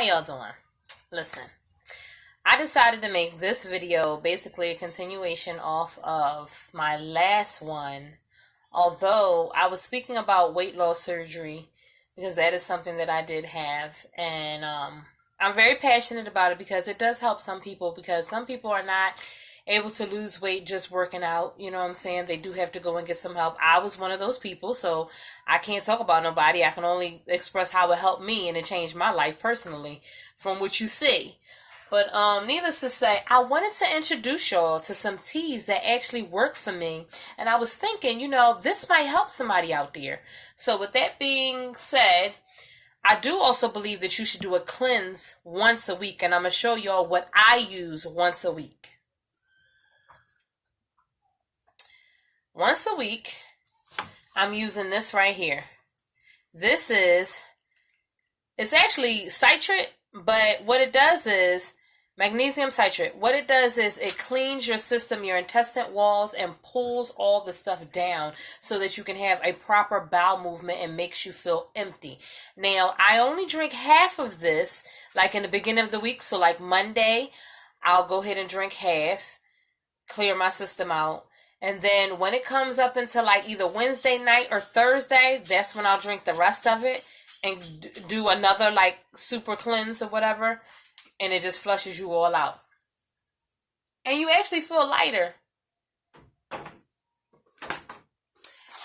y'all doing? Listen, I decided to make this video basically a continuation off of my last one. Although I was speaking about weight loss surgery because that is something that I did have, and I'm very passionate about it because it does help some people, because some people are not able to lose weight just working out. You know what I'm saying? They do have to go and get some help. I was one of those people, so I can't talk about nobody. I can only express how it helped me and it changed my life personally from what you see. But needless to say, I wanted to introduce y'all to some teas that actually work for me. And I was thinking, this might help somebody out there. So with that being said, I do also believe that you should do a cleanse once a week. And I'm going to show y'all what I use once a week. Once a week, I'm using this right here. It's actually citrate, but what it does is magnesium citrate. What it does is it cleans your system, your intestine walls, and pulls all the stuff down so that you can have a proper bowel movement and makes you feel empty. Now, I only drink half of this, like in the beginning of the week. So like Monday, I'll go ahead and drink half, clear my system out. And then when it comes up into like either Wednesday night or Thursday, that's when I'll drink the rest of it and do another like super cleanse or whatever. And it just flushes you all out. And you actually feel lighter.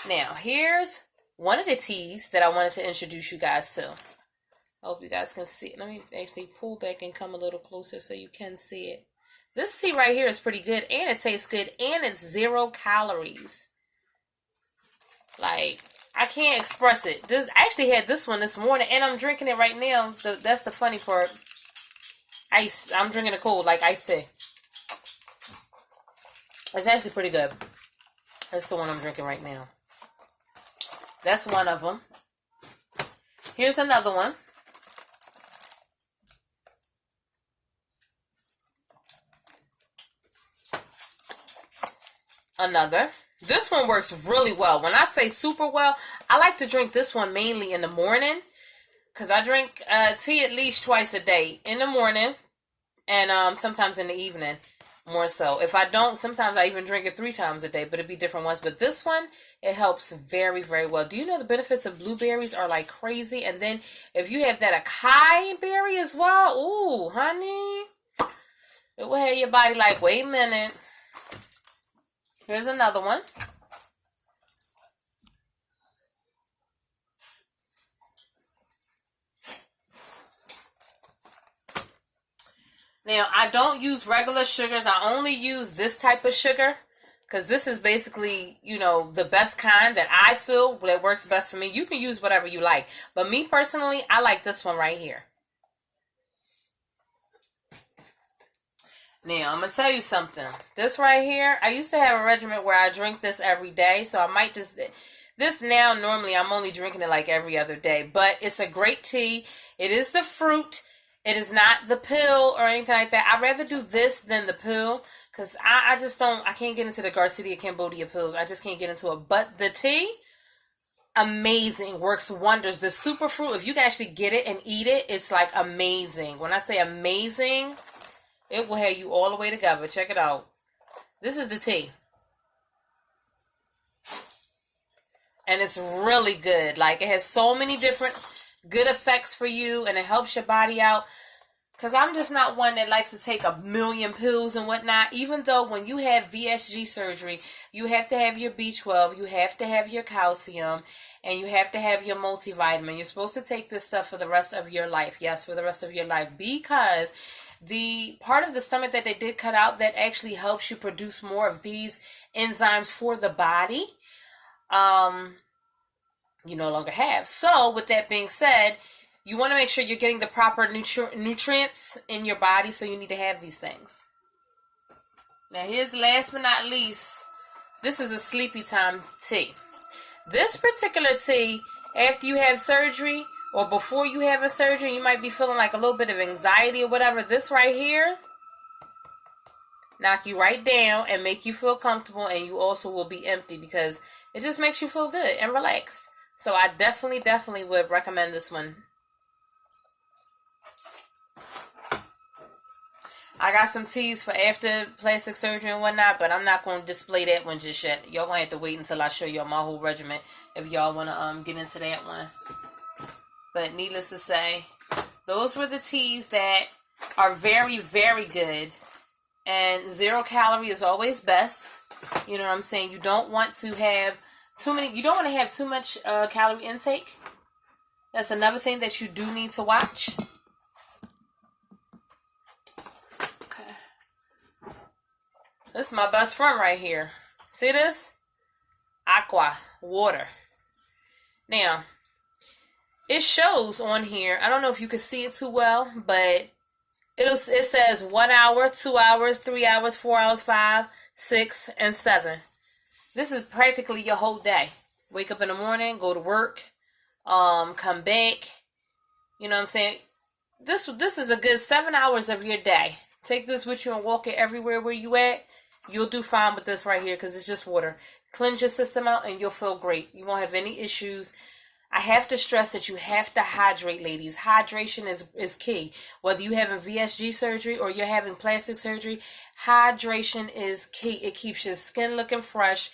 Now, here's one of the teas that I wanted to introduce you guys to. I hope you guys can see it. Let me actually pull back and come a little closer so you can see it. This tea right here is pretty good, and it tastes good, and it's 0 calories. Like, I can't express it. I actually had this one this morning, and I'm drinking it right now. That's the funny part. Ice. I'm drinking it cold, like iced tea. It's actually pretty good. That's the one I'm drinking right now. That's one of them. Here's another one. Another. This one works really well. When I say super well, I like to drink this one mainly in the morning, because I drink tea at least twice a day. In the morning and sometimes in the evening, more so. If I don't, sometimes I even drink it 3 times a day, but it'd be different ones. But this one, it helps very, very well. Do you know the benefits of blueberries are like crazy? And then if you have that acai berry as well, ooh, honey, it will have your body like, wait a minute. Here's another one. Now, I don't use regular sugars. I only use this type of sugar because this is basically, the best kind that I feel that works best for me. You can use whatever you like. But me personally, I like this one right here. Now, I'm going to tell you something. This right here, I used to have a regimen where I drink this every day. So I might just... This now, normally, I'm only drinking it like every other day. But it's a great tea. It is the fruit. It is not the pill or anything like that. I'd rather do this than the pill. Because I just don't... I can't get into the Garcinia Cambodia pills. I just can't get into it. But the tea, amazing. Works wonders. The superfruit, if you can actually get it and eat it, it's like amazing. When I say amazing... It will have you all the way together. Check it out. This is the tea. And it's really good. Like, it has so many different good effects for you. And it helps your body out. Because I'm just not one that likes to take a million pills and whatnot. Even though when you have VSG surgery, you have to have your B12. You have to have your calcium. And you have to have your multivitamin. You're supposed to take this stuff for the rest of your life. Yes, for the rest of your life. Because... the part of the stomach that they did cut out that actually helps you produce more of these enzymes for the body, you no longer have. So, with that being said, you want to make sure you're getting the proper nutrients in your body, so you need to have these things. Now, here's the last but not least. This is a sleepy time tea. This particular tea, after you have surgery... or before you have a surgery, you might be feeling like a little bit of anxiety or whatever. This right here, knock you right down and make you feel comfortable. And you also will be empty because it just makes you feel good and relaxed. So I definitely would recommend this one. I got some teas for after plastic surgery and whatnot, but I'm not going to display that one just yet. Y'all going to have to wait until I show y'all my whole regimen if y'all want to get into that one. But needless to say, those were the teas that are very, very good. And 0 calorie is always best. You know what I'm saying? You don't want to have you don't want to have too much calorie intake. That's another thing that you do need to watch. Okay. This is my best friend right here. See this? Aqua, water. Now, it shows on here, I don't know if you can see it too well, but it says 1 hour, 2 hours, 3 hours, 4 hours, 5, 6, and 7. This is practically your whole day. Wake up in the morning, go to work, come back. You know what I'm saying? This is a good 7 hours of your day. Take this with you and walk it everywhere where you at. You'll do fine with this right here because it's just water. Cleanse your system out and you'll feel great. You won't have any issues. I have to stress that you have to hydrate, ladies. Hydration is key. Whether you're having VSG surgery or you're having plastic surgery, hydration is key. It keeps your skin looking fresh.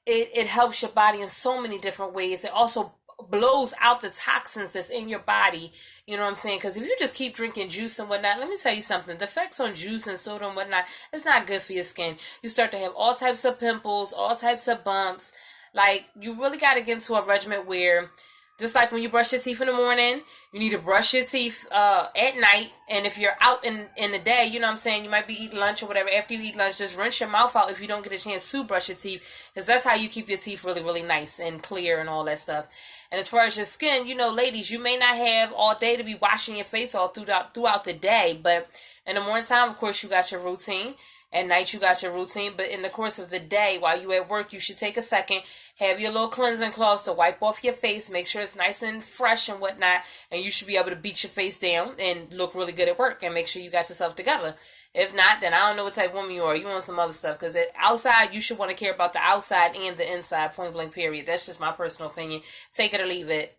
It helps your body in so many different ways. It also blows out the toxins that's in your body. You know what I'm saying? Because if you just keep drinking juice and whatnot, let me tell you something. The effects on juice and soda and whatnot, it's not good for your skin. You start to have all types of pimples, all types of bumps. Like, you really got to get into a regimen where, just like when you brush your teeth in the morning, you need to brush your teeth at night. And if you're out in the day, you know what I'm saying, you might be eating lunch or whatever. After you eat lunch, just rinse your mouth out if you don't get a chance to brush your teeth. Because that's how you keep your teeth really, really nice and clear and all that stuff. And as far as your skin, you know, ladies, you may not have all day to be washing your face all throughout the day. But in the morning time, of course, you got your routine. At night, you got your routine, but in the course of the day, while you at work, you should take a second, have your little cleansing cloths to wipe off your face, make sure it's nice and fresh and whatnot, and you should be able to beat your face down and look really good at work and make sure you got yourself together. If not, then I don't know what type of woman you are. You want some other stuff, because outside, you should want to care about the outside and the inside, point blank period. That's just my personal opinion. Take it or leave it.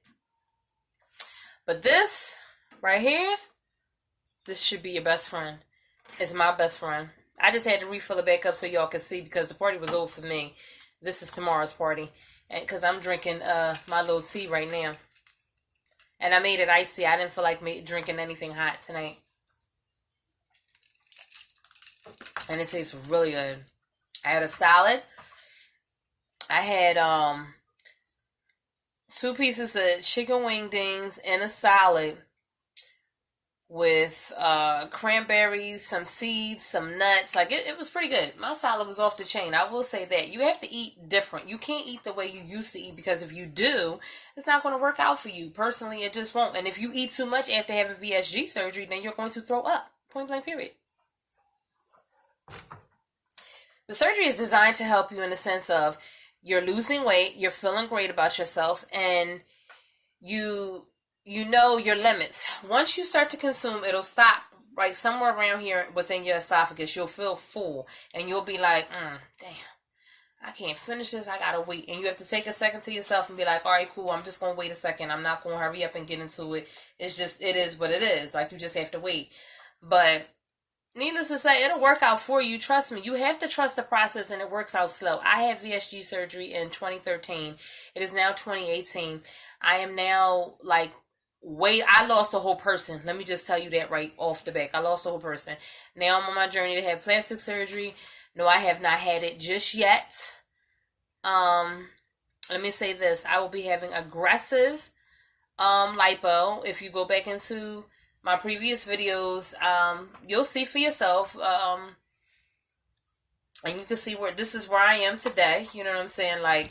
But this, right here, this should be your best friend. It's my best friend. I just had to refill it back up so y'all can see because the party was over for me. This is tomorrow's party. And because I'm drinking my little tea right now. And I made it icy. I didn't feel like drinking anything hot tonight. And it tastes really good. I had a salad. I had 2 pieces of chicken wingdings and a salad with cranberries, some seeds, some nuts. Like, it was pretty good. My salad was off the chain. I will say that. You have to eat different. You can't eat the way you used to eat, because if you do, it's not going to work out for you. Personally, it just won't. And if you eat too much after having VSG surgery, then you're going to throw up. Point blank period. The surgery is designed to help you in the sense of you're losing weight, you're feeling great about yourself, and you know your limits. Once you start to consume, it'll stop right somewhere around here within your esophagus. You'll feel full and you'll be like, damn, I can't finish this. I gotta wait. And you have to take a second to yourself and be like, all right, cool. I'm just gonna wait a second. I'm not gonna hurry up and get into it. It's just, it is what it is. Like, you just have to wait. But needless to say, it'll work out for you. Trust me. You have to trust the process, and it works out slow. I had VSG surgery in 2013. It is now 2018. I am now like, I lost the whole person. Let me just tell you that right off the back. I lost the whole person. Now I'm on my journey to have plastic surgery. No, I have not had it just yet. Let me say this. I will be having aggressive lipo. If you go back into my previous videos, you'll see for yourself. And you can see this is where I am today. You know what I'm saying? Like,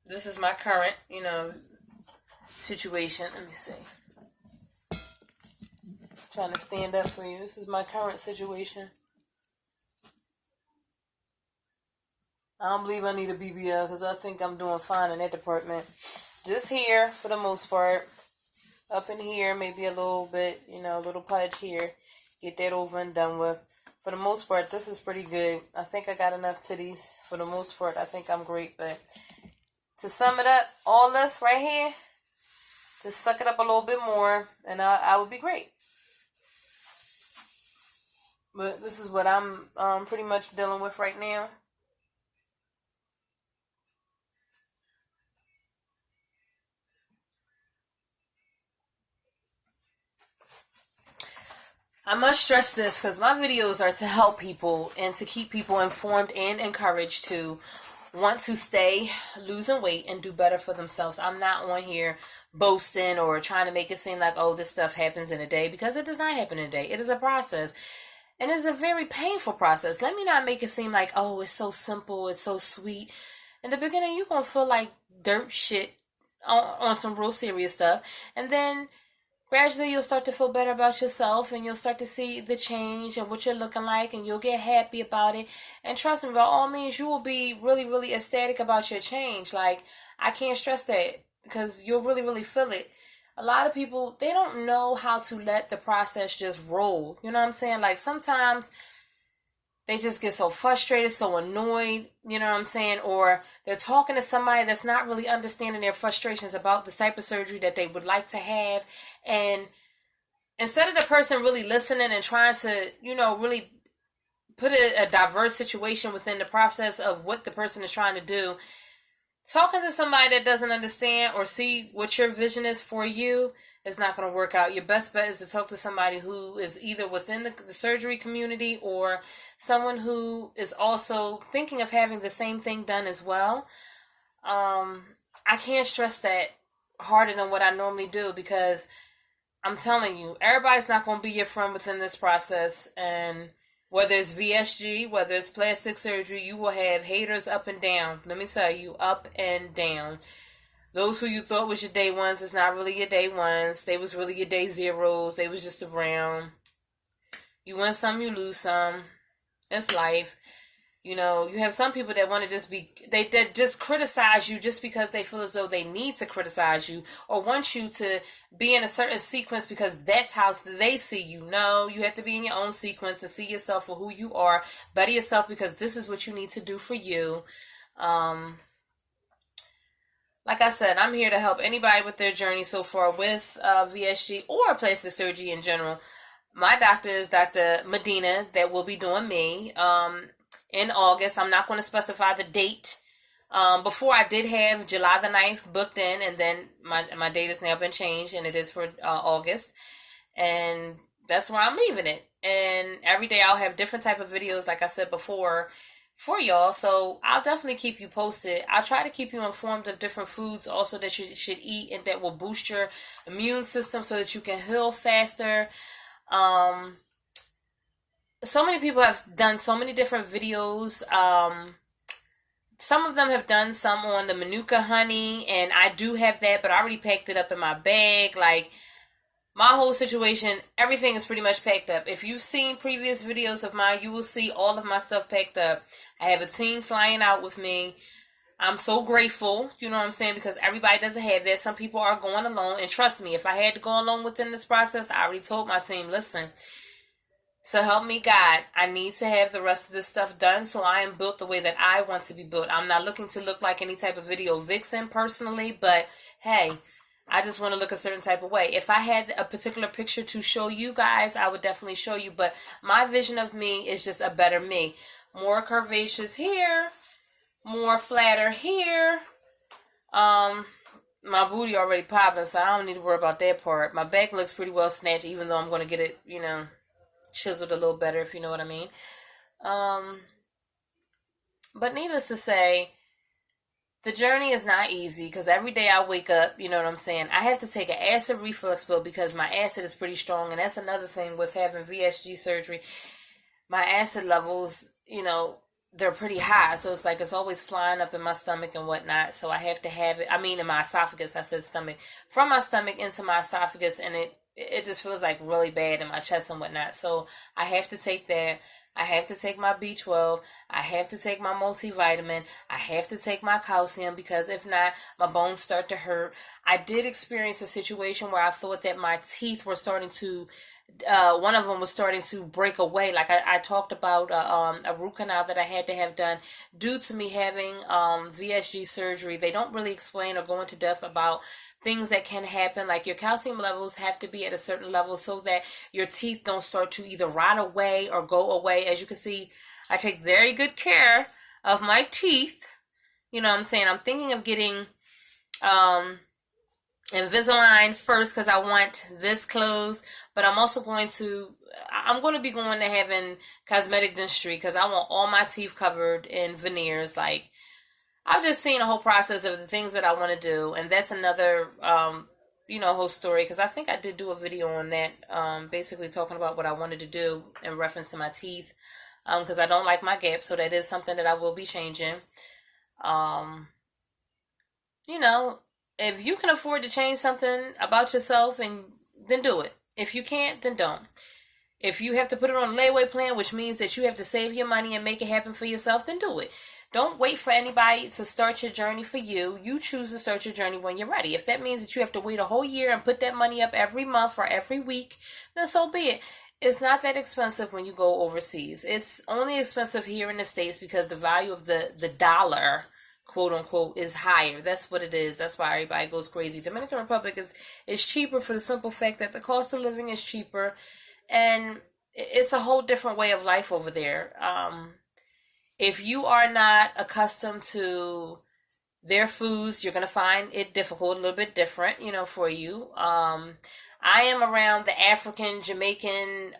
this is my current, situation. Let me see. Trying to stand up for you. This is my current situation. I don't believe I need a BBL because I think I'm doing fine in that department. Just here for the most part. Up in here, maybe a little bit, a little pudge here. Get that over and done with. For the most part, this is pretty good. I think I got enough titties. For the most part, I think I'm great. But to sum it up, all this right here, just suck it up a little bit more, and I would be great. But this is what I'm pretty much dealing with right now. I must stress this because my videos are to help people and to keep people informed and encouraged to want to stay losing weight and do better for themselves. I'm not on here boasting or trying to make it seem like, oh, this stuff happens in a day, because it does not happen in a day. It is a process. And it's a very painful process. Let me not make it seem like, oh, it's so simple, it's so sweet. In the beginning, you're going to feel like dirt shit on some real serious stuff. And then gradually you'll start to feel better about yourself, and you'll start to see the change and what you're looking like, and you'll get happy about it. And trust me, by all means, you will be really, really ecstatic about your change. Like, I can't stress that, because you'll really, really feel it. A lot of people, they don't know how to let the process just roll. You know what I'm saying? Like, sometimes they just get so frustrated, so annoyed, you know what I'm saying? Or they're talking to somebody that's not really understanding their frustrations about the type of surgery that they would like to have. And instead of the person really listening and trying to, really put a diverse situation within the process of what the person is trying to do, talking to somebody that doesn't understand or see what your vision is for you is not going to work out. Your best bet is to talk to somebody who is either within the surgery community or someone who is also thinking of having the same thing done as well. I can't stress that harder than what I normally do, because I'm telling you, everybody's not going to be your friend within this process. And whether it's VSG, whether it's plastic surgery, you will have haters up and down. Let me tell you, up and down. Those who you thought was your day ones is not really your day ones. They was really your day zeros. They was just around. You win some, you lose some. It's life. You have some people that want to just they just criticize you just because they feel as though they need to criticize you, or want you to be in a certain sequence because that's how they see you. No, you have to be in your own sequence and see yourself for who you are. Better yourself, because this is what you need to do for you. Like I said, I'm here to help anybody with their journey so far with VSG or plastic surgery in general. My doctor is Dr. Medina, that will be doing me in August. I'm not going to specify the date. Before, I did have July the 9th booked in, and then my date has now been changed, and it is for August. And that's where I'm leaving it. And every day I'll have different type of videos, like I said before, for y'all. So I'll definitely keep you posted. I'll try to keep you informed of different foods also that you should eat and that will boost your immune system so that you can heal faster. So many people have done so many different videos. Some of them have done some on the Manuka honey, and I do have that, but I already packed it up in my bag. Like, my whole situation, everything is pretty much packed up. If you've seen previous videos of mine, you will see all of my stuff packed up. I have a team flying out with me. I'm so grateful, you know what I'm saying, because everybody doesn't have that. Some people are going alone, and trust me, if I had to go alone within this process, I already told my team, listen, so help me God, I need to have the rest of this stuff done so I am built the way that I want to be built. I'm not looking to look like any type of video vixen personally, but hey, I just want to look a certain type of way. If I had a particular picture to show you guys, I would definitely show you, but my vision of me is just a better me. More curvaceous here, more flatter here. My booty already popping, so I don't need to worry about that part. My back looks pretty well snatched, even though I'm going to get it, chiseled a little better, if you know what I mean. But needless to say, the journey is not easy, because every day I wake up, you know what I'm saying, I have to take an acid reflux pill because my acid is pretty strong, and that's another thing with having VSG surgery. My acid levels, they're pretty high, so it's like it's always flying up in my stomach and whatnot, so I have to have it, in my esophagus, I said stomach, from my stomach into my esophagus, and it just feels like really bad in my chest and whatnot, so I have to take that. I have to take my B12. I have to take my multivitamin. I have to take my calcium, because if not, my bones start to hurt. I did experience a situation where I thought that my teeth were starting to one of them was starting to break away. Like I talked about a root canal that I had to have done due to me having VSG surgery. They don't really explain or go into depth about things that can happen. Like your calcium levels have to be at a certain level so that your teeth don't start to either rot away or go away. As you can see, I take very good care of my teeth. You know what I'm saying? I'm thinking of getting Invisalign first because I want this closed, but I'm also going to be going to having cosmetic dentistry because I want all my teeth covered in veneers. Like, I've just seen a whole process of the things that I want to do, and that's another whole story, because I think I did do a video on that, basically talking about what I wanted to do in reference to my teeth, because I don't like my gaps, so that is something that I will be changing. If you can afford to change something about yourself, and then do it. If you can't, then don't. If you have to put it on a layaway plan, which means that you have to save your money and make it happen for yourself, then do it. Don't wait for anybody to start your journey for you. You choose to start your journey when you're ready. If that means that you have to wait a whole year and put that money up every month or every week, then so be it. It's not that expensive when you go overseas. It's only expensive here in the States because the value of the dollar, quote unquote, is higher. That's what it is. That's why everybody goes crazy. Dominican Republic is cheaper for the simple fact that the cost of living is cheaper, and it's a whole different way of life over there. If you are not accustomed to their foods, you're going to find it difficult, a little bit different, for you. I am around the African, Jamaican,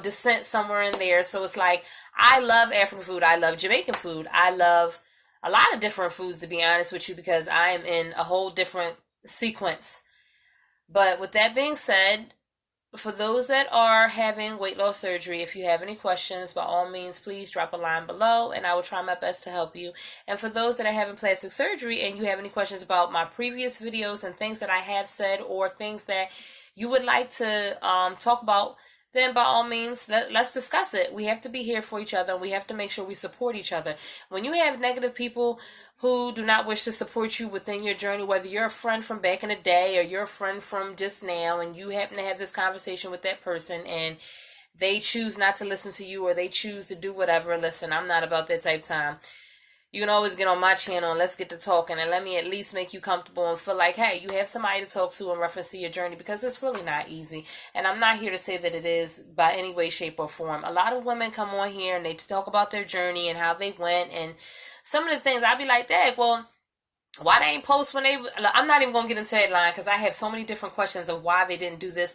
descent somewhere in there. So it's like, I love African food. I love Jamaican food. I love a lot of different foods, to be honest with you, because I am in a whole different sequence. But with that being said, for those that are having weight loss surgery, if you have any questions, by all means, please drop a line below and I will try my best to help you. And for those that are having plastic surgery and you have any questions about my previous videos and things that I have said or things that you would like to talk about, then by all means, let's discuss it. We have to be here for each other. We have to make sure we support each other. When you have negative people who do not wish to support you within your journey, whether you're a friend from back in the day or you're a friend from just now, and you happen to have this conversation with that person and they choose not to listen to you or they choose to do whatever, listen, I'm not about that type of time. You can always get on my channel and let's get to talking and let me at least make you comfortable and feel like, hey, you have somebody to talk to in reference to your journey, because it's really not easy. And I'm not here to say that it is by any way, shape, or form. A lot of women come on here and they talk about their journey and how they went, and some of the things I'd be like, dang, well, why they ain't post when they... I'm not even going to get into that line because I have so many different questions of why they didn't do this.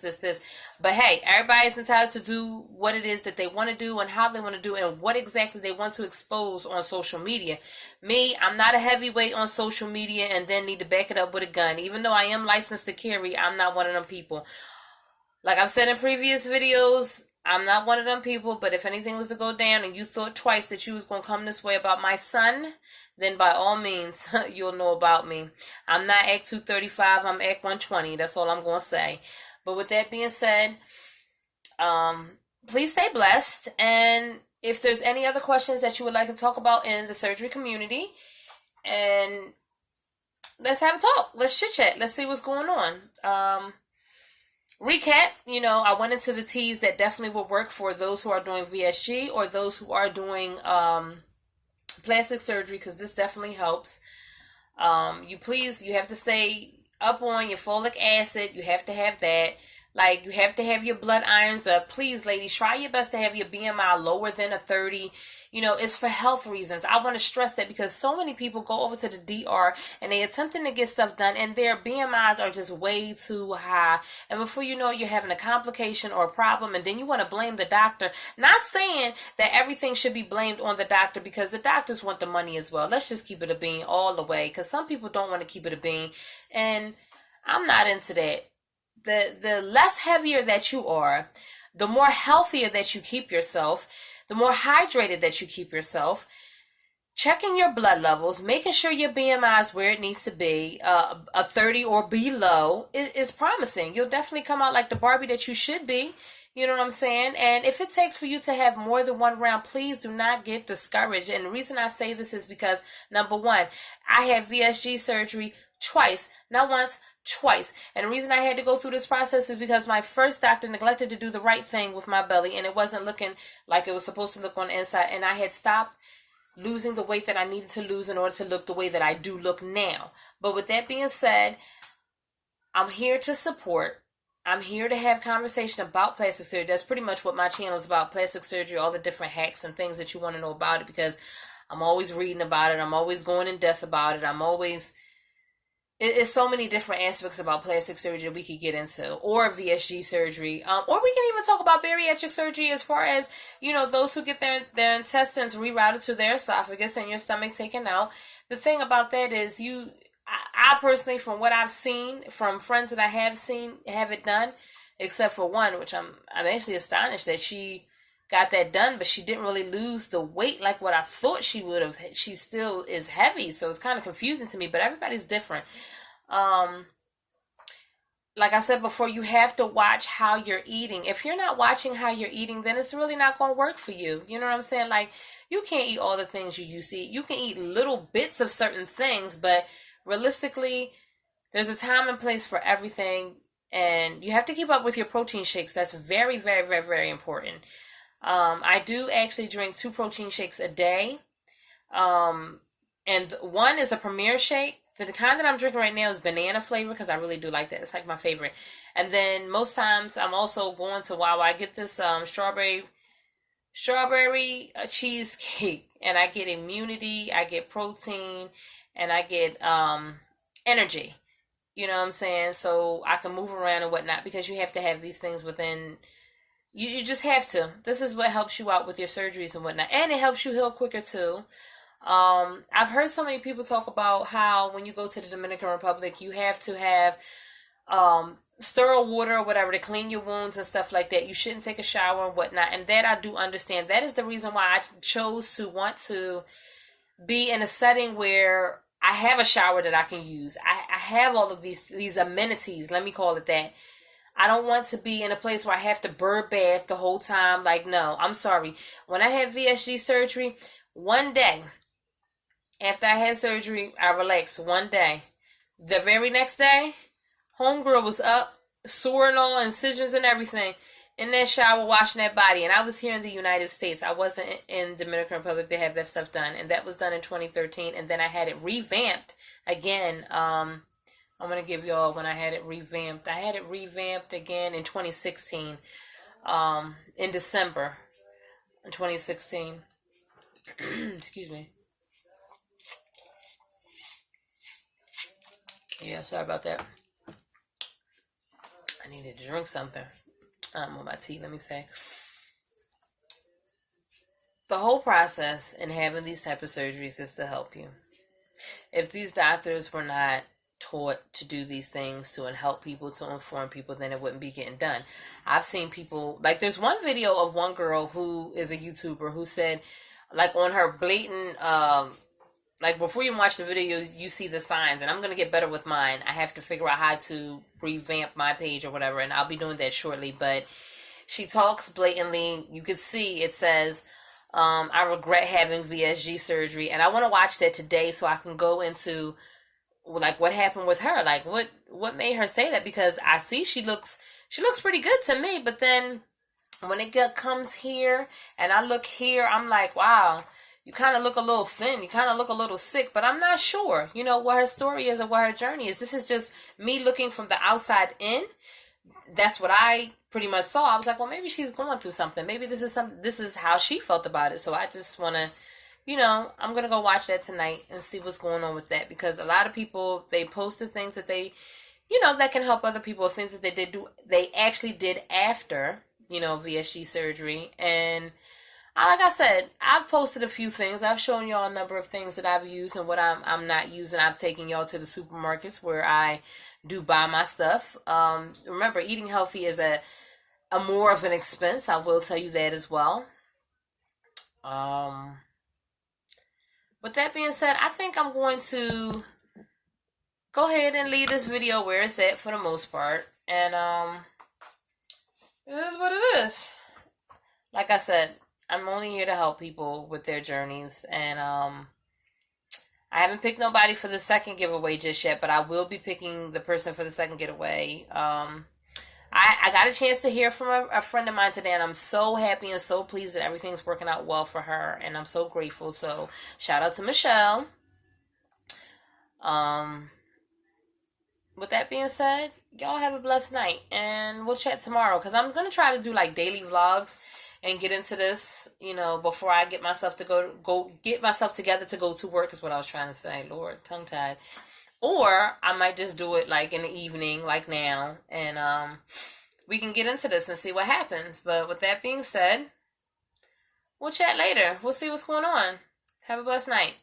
But hey, everybody's entitled to do what it is that they want to do and how they want to do it and what exactly they want to expose on social media. Me, I'm not a heavyweight on social media and then need to back it up with a gun. Even though I am licensed to carry, I'm not one of them people. Like I've said in previous videos, I'm not one of them people, but if anything was to go down and you thought twice that you was going to come this way about my son, then by all means, you'll know about me. I'm not Act 235, I'm Act 120. That's all I'm going to say. But with that being said, please stay blessed. And if there's any other questions that you would like to talk about in the surgery community, and let's have a talk. Let's chit-chat. Let's see what's going on. Recap, I went into the teas that definitely will work for those who are doing VSG or those who are doing plastic surgery, because this definitely helps. You have to stay up on your folic acid. You have to have that. Like, you have to have your blood irons up. Please, ladies, try your best to have your BMI lower than a 30. It's for health reasons. I want to stress that because so many people go over to the DR and they're attempting to get stuff done and their BMIs are just way too high. And before you know it, you're having a complication or a problem, and then you want to blame the doctor. Not saying that everything should be blamed on the doctor, because the doctors want the money as well. Let's just keep it a bean all the way, because some people don't want to keep it a bean, and I'm not into that. The less heavier that you are, the more healthier that you keep yourself, the more hydrated that you keep yourself, checking your blood levels, making sure your BMI is where it needs to be, a 30 or below, is promising. You'll definitely come out like the Barbie that you should be. You know what I'm saying? And if it takes for you to have more than one round, please do not get discouraged. And the reason I say this is because, number one, I had VSG surgery twice, not once, twice. And the reason I had to go through this process is because my first doctor neglected to do the right thing with my belly, and it wasn't looking like it was supposed to look on the inside. And I had stopped losing the weight that I needed to lose in order to look the way that I do look now. But with that being said, I'm here to support. I'm here to have conversation about plastic surgery. That's pretty much what my channel is about, plastic surgery, all the different hacks and things that you want to know about it, because I'm always reading about it. I'm always going in depth about it. It's so many different aspects about plastic surgery we could get into, or VSG surgery, or we can even talk about bariatric surgery as far as, those who get their intestines rerouted to their esophagus and your stomach taken out. The thing about that is I personally, from what I've seen, from friends that I have seen have it done, except for one, which I'm actually astonished that she got that done, but she didn't really lose the weight like what I thought she would have. She still is heavy, so it's kind of confusing to me, but everybody's different. Like I said before, you have to watch how you're eating. If you're not watching how you're eating, then it's really not going to work for you. You know what I'm saying? Like, you can't eat all the things you used to eat. You can eat little bits of certain things, but realistically, there's a time and place for everything, and you have to keep up with your protein shakes. That's very, very, very, very important. I do actually drink 2 protein shakes a day. And one is a Premier shake. The kind that I'm drinking right now is banana flavor because I really do like that. It's like my favorite. And then most times I'm also going to Wawa. I get this strawberry cheesecake, and I get immunity, I get protein, and I get energy. You know what I'm saying? So I can move around and whatnot, because you have to have these things within. You just have to. This is what helps you out with your surgeries and whatnot. And it helps you heal quicker too. I've heard so many people talk about how when you go to the Dominican Republic, you have to have sterile water or whatever to clean your wounds and stuff like that. You shouldn't take a shower and whatnot. And that I do understand. That is the reason why I chose to want to be in a setting where I have a shower that I can use. I have all of these amenities, let me call it that. I don't want to be in a place where I have to bird bath the whole time. Like, no, I'm sorry. When I had VSG surgery, one day after I had surgery, I relaxed one day. The very next day, homegirl was up, sore and all, incisions and everything, in that shower washing that body. And I was here in the United States. I wasn't in Dominican Republic to have that stuff done. And that was done in 2013. And then I had it revamped again. I'm going to give y'all when I had it revamped. I had it revamped again in 2016, in December in 2016. Excuse me. Yeah, sorry about that. I needed to drink something. On my tea, let me say. The whole process in having these type of surgeries is to help you. If these doctors were not taught to do these things to help people, to inform people, then it wouldn't be getting done. I've seen people, like there's one video of one girl who is a YouTuber who said, like on her blatant, like before you watch the video, you see the signs, and I'm going to get better with mine. I have to figure out how to revamp my page or whatever, and I'll be doing that shortly, but she talks blatantly. You can see it says, I regret having VSG surgery, and I want to watch that today so I can go into like what happened with her, like what made her say that, because I see she looks pretty good to me, but then when it comes here and I look here, I'm like, wow, you kind of look a little thin, you kind of look a little sick, but I'm not sure, what her story is or what her journey is. This is just me looking from the outside in. That's what I pretty much saw. I was like, well, maybe she's going through something. Maybe this is how she felt about it. So I just want to, I'm going to go watch that tonight and see what's going on with that, because a lot of people, they posted things that they, that can help other people, things that they actually did after, VSG surgery. And like I said, I've posted a few things. I've shown y'all a number of things that I've used and what I'm not using. I've taken y'all to the supermarkets where I do buy my stuff. Remember, eating healthy is a more of an expense. I will tell you that as well. With that being said, I think I'm going to go ahead and leave this video where it's at for the most part. And it is what it is. Like I said, I'm only here to help people with their journeys. And I I haven't picked nobody for the second giveaway just yet, but I will be picking the person for the second giveaway. I got a chance to hear from a friend of mine today, and I'm so happy and so pleased that everything's working out well for her, and I'm so grateful. So shout out to Michelle. With that being said, y'all have a blessed night, and we'll chat tomorrow, because I'm going to try to do like daily vlogs and get into this, before I get myself to go get myself together to go to work, is what I was trying to say. Lord, tongue tied. Or I might just do it like in the evening, like now, and we can get into this and see what happens. But with that being said, we'll chat later. We'll see what's going on. Have a blessed night.